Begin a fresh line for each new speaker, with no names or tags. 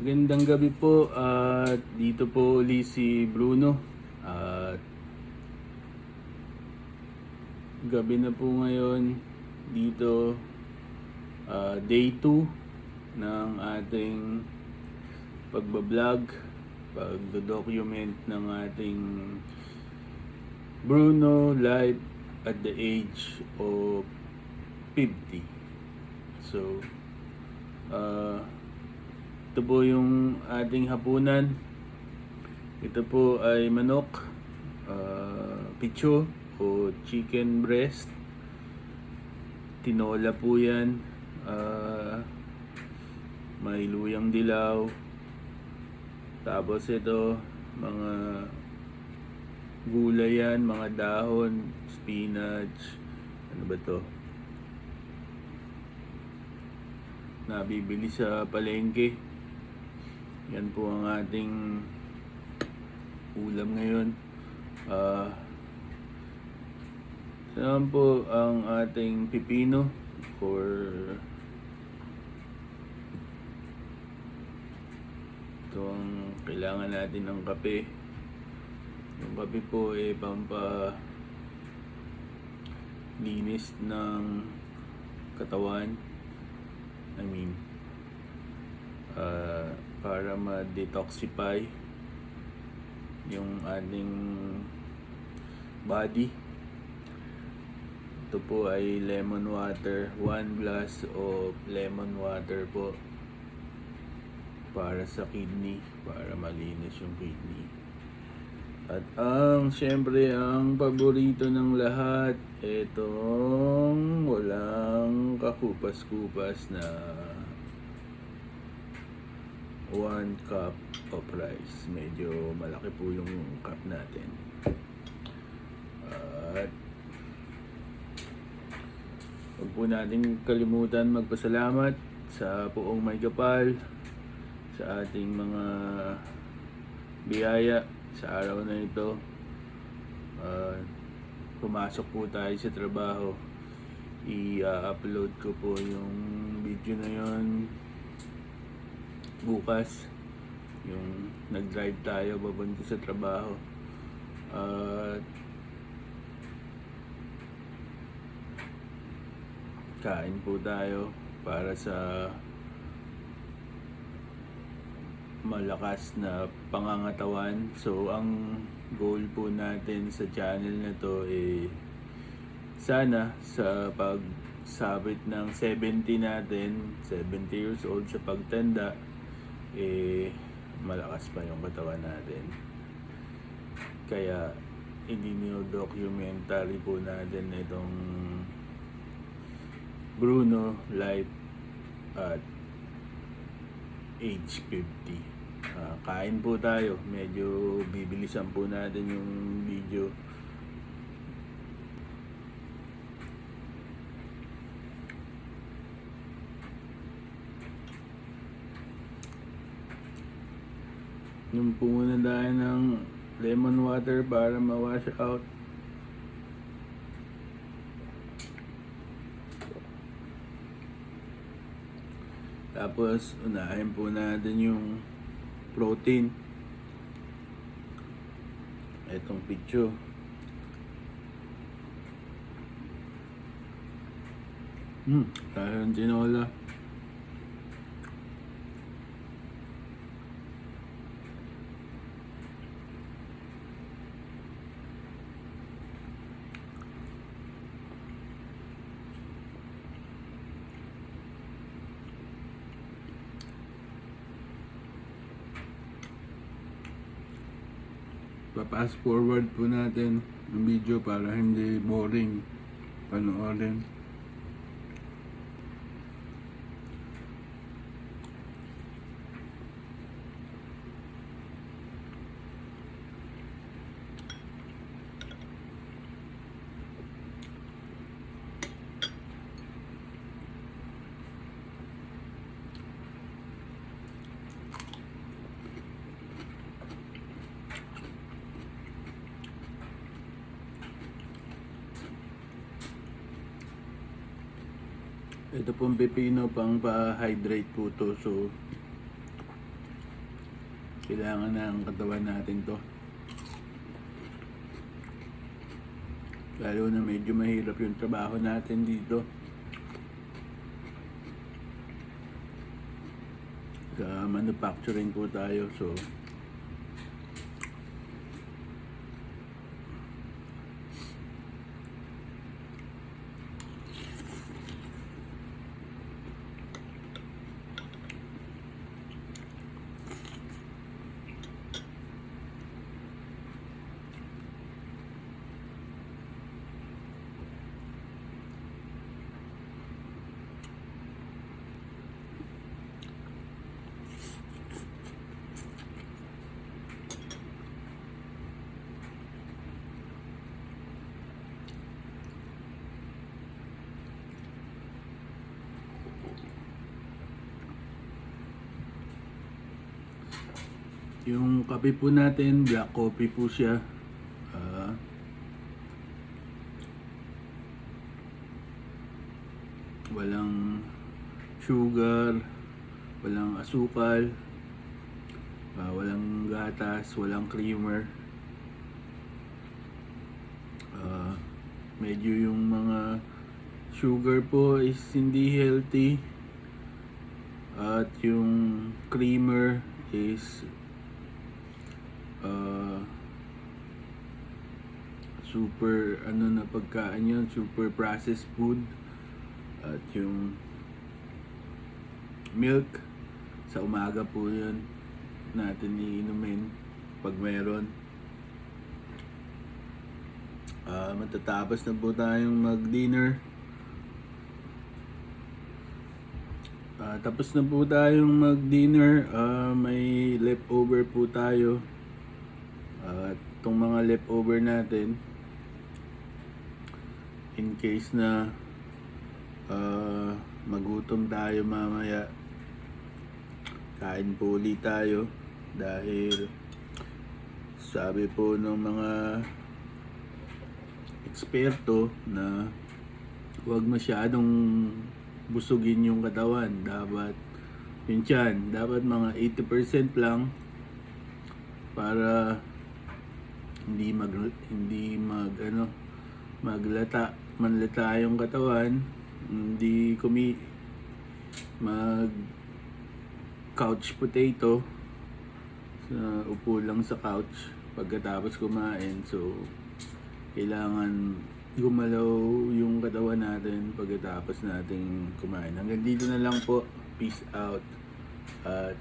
Magandang gabi po at dito po uli si Bruno. At gabi na po ngayon dito, day 2 ng ating pagbablog, pagdo-document ng ating Bruno life at the age of 50. So, ito po yung ating hapunan. Ito po ay manok, picho o chicken breast. Tinola po yan. May luyang dilaw. Tapos ito, mga gulay yan, mga dahon, spinach. Ano ba to? Nabibili sa palengke. Yan po ang ating ulam ngayon. Saan po ang ating pipino or ito ang kailangan natin ng kape. Yung kape po ay pampalinis ng katawan. Para ma-detoxify yung ating body. Ito po ay lemon water, 1 glass of lemon water po para sa kidney, para malinis yung kidney. At syempre ang paborito ng lahat, itong walang kakupas-kupas na 1 cup of rice. Medyo malaki po yung cup natin. At huwag po natin kalimutan magpasalamat sa Poong May Kapal, sa ating mga biyaya sa araw na ito. Pumasok po tayo sa trabaho. I-upload ko po yung video na yon bukas, yung nag-drive tayo papunta sa trabaho. At kain po tayo para sa malakas na pangangatawan. So ang goal po natin sa channel na to sana sa pagsabit ng 70 natin, 70 years old sa pagtanda, malakas pa yung katawan natin. Kaya i-documentary po natin itong Bruno life at age 50. Kain po tayo. Medyo bibilisan po natin yung video. Yung po muna tayo ng lemon water para ma-wash out. Tapos unahin po natin yung protein. Itong picho. Tayo ng tinola. Pa-fast forward po natin ang video para hindi boring panoorin. Ito pong pipino pang pa-hydrate po to. So Kailangan na ang katawan natin to. Lalo na medyo mahirap yung trabaho natin dito. Sa manufacturing po tayo, so yung kape po natin, black coffee po siya. Walang sugar, walang asukal, walang gatas, walang creamer. Medyo yung mga sugar po is hindi healthy. At yung creamer is super na pagkain yun, super processed food. At yung milk sa umaga po yun natin iinumin pag meron. Matatapos na po tayong mag-dinner. Tapos na po tayong mag-dinner. May leftover po tayo. Itong mga leftover natin, in case na magutom tayo mamaya, kain po ulit tayo. Dahil sabi po ng mga eksperto na huwag masyadong busugin yung katawan. Dapat yung tiyan, dapat mga 80% lang para hindi manlata yung katawan, hindi mag couch potato, upo lang sa couch pagkatapos kumain. So kailangan gumalaw yung katawan natin pagkatapos nating kumain. Hanggang dito na lang po. Peace out. At